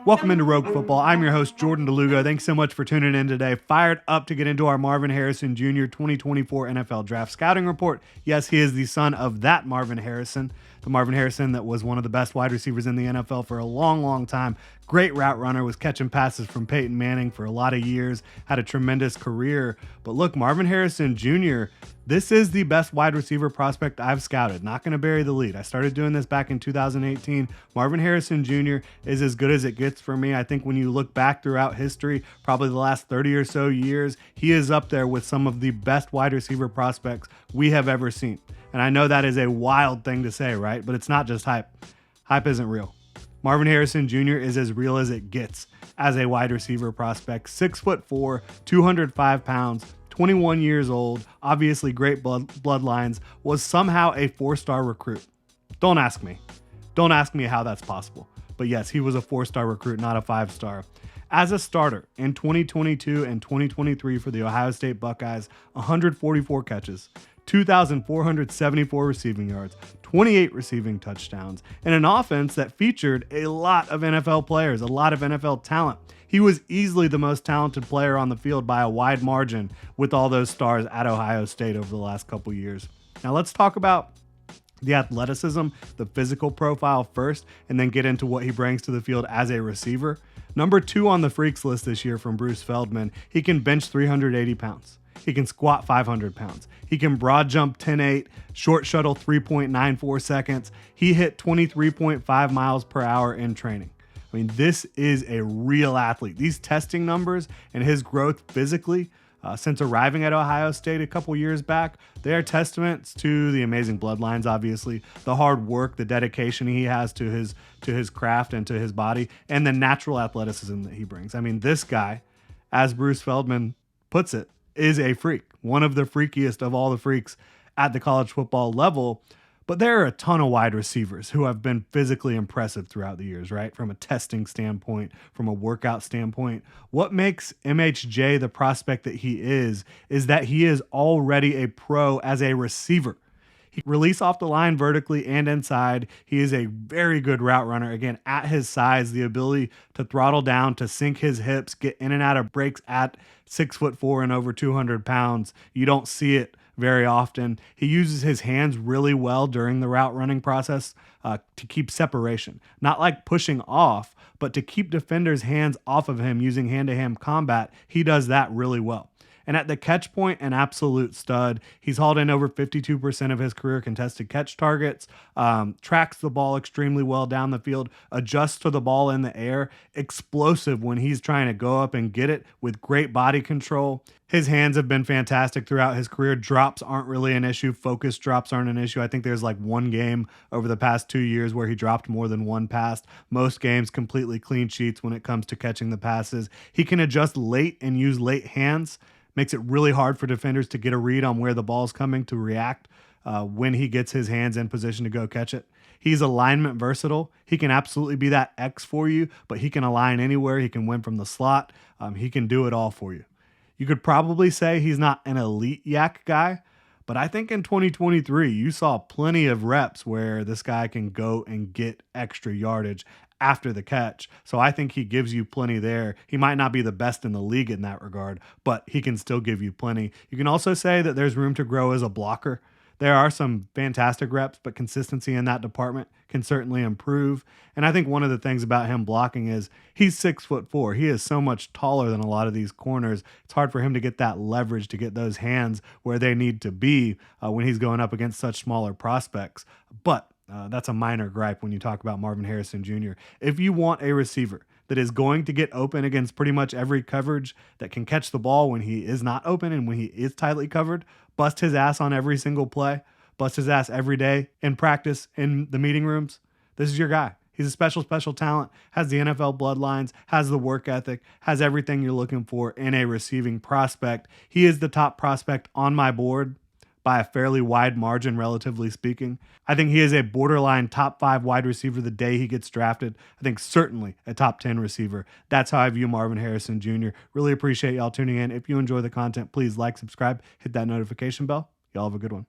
Welcome into Rogue Football. I'm your host, Jordan Lugo. Thanks so much for tuning in today. Fired up to get into our Marvin Harrison Jr. 2024 NFL Draft Scouting Report. Yes, he is the son of that Marvin Harrison, the Marvin Harrison that was one of the best wide receivers in the NFL for a long, long time. Great route runner, was catching passes from Peyton Manning for a lot of years, had a tremendous career. But look, Marvin Harrison Jr., this is the best wide receiver prospect I've scouted. Not going to bury the lead. I started doing this back in 2018. Marvin Harrison Jr. is as good as it gets for me. I think when you look back throughout history, probably the last 30 or so years, he is up there with some of the best wide receiver prospects we have ever seen. And I know that is a wild thing to say, right? But it's not just hype. Hype isn't real. Marvin Harrison Jr. is as real as it gets as a wide receiver prospect. 6'4", 205 pounds, 21 years old, obviously great bloodlines, was somehow a 4-star recruit. Don't ask me. Don't ask me how that's possible. But yes, he was a 4-star recruit, not a 5-star. As a starter in 2022 and 2023 for the Ohio State Buckeyes, 144 catches, 2,474 receiving yards, 28 receiving touchdowns, and an offense that featured a lot of NFL players, a lot of NFL talent. He was easily the most talented player on the field by a wide margin with all those stars at Ohio State over the last couple years. Now let's talk about the athleticism, the physical profile first, and then get into what he brings to the field as a receiver. Number 2 on the freaks list this year from Bruce Feldman, he can bench 380 pounds. He can squat 500 pounds. He can broad jump 10.8, short shuttle 3.94 seconds. He hit 23.5 miles per hour in training. I mean, this is a real athlete. These testing numbers and his growth physically since arriving at Ohio State a couple years back, they are testaments to the amazing bloodlines, obviously, the hard work, the dedication he has to his craft and to his body, and the natural athleticism that he brings. I mean, this guy, as Bruce Feldman puts it, is a freak, one of the freakiest of all the freaks at the college football level. But there are a ton of wide receivers who have been physically impressive throughout the years, right? From a testing standpoint, from a workout standpoint. What makes MHJ the prospect that he is that he is already a pro as a receiver. He release off the line vertically and inside. He is a very good route runner. Again, at his size, the ability to throttle down, to sink his hips, get in and out of breaks at 6'4" and over 200 pounds. You don't see it very often. He uses his hands really well during the route running process to keep separation. Not like pushing off, but to keep defenders' hands off of him using hand-to-hand combat. He does that really well. And at the catch point, an absolute stud. He's hauled in over 52% of his career contested catch targets, tracks the ball extremely well down the field, adjusts to the ball in the air, explosive when he's trying to go up and get it with great body control. His hands have been fantastic throughout his career. Drops aren't really an issue. Focus drops aren't an issue. I think there's like one game over the past 2 years where he dropped more than one pass. Most games completely clean sheets when it comes to catching the passes. He can adjust late and use late hands. Makes it really hard for defenders to get a read on where the ball's coming to react when he gets his hands in position to go catch it. He's alignment versatile. He can absolutely be that X for you, but he can align anywhere. He can win from the slot. He can do it all for you. You could probably say he's not an elite yak guy, but I think in 2023, you saw plenty of reps where this guy can go and get extra yardage after the catch. So I think he gives you plenty there. He might not be the best in the league in that regard, but he can still give you plenty. You can also say that there's room to grow as a blocker. There are some fantastic reps, but consistency in that department can certainly improve. And I think one of the things about him blocking is he's 6'4". He is so much taller than a lot of these corners. It's hard for him to get that leverage, to get those hands where they need to be when he's going up against such smaller prospects. But that's a minor gripe when you talk about Marvin Harrison Jr. If you want a receiver that is going to get open against pretty much every coverage, that can catch the ball when he is not open and when he is tightly covered, bust his ass on every single play, bust his ass every day in practice, in the meeting rooms, this is your guy. He's a special talent, has the NFL bloodlines, has the work ethic, has everything you're looking for in a receiving prospect. He is the top prospect on my board by a fairly wide margin, relatively speaking. I think he is a borderline top 5 wide receiver the day he gets drafted. I think certainly a top 10 receiver. That's how I view Marvin Harrison Jr. Really appreciate y'all tuning in. If you enjoy the content, please like, subscribe, hit that notification bell. Y'all have a good one.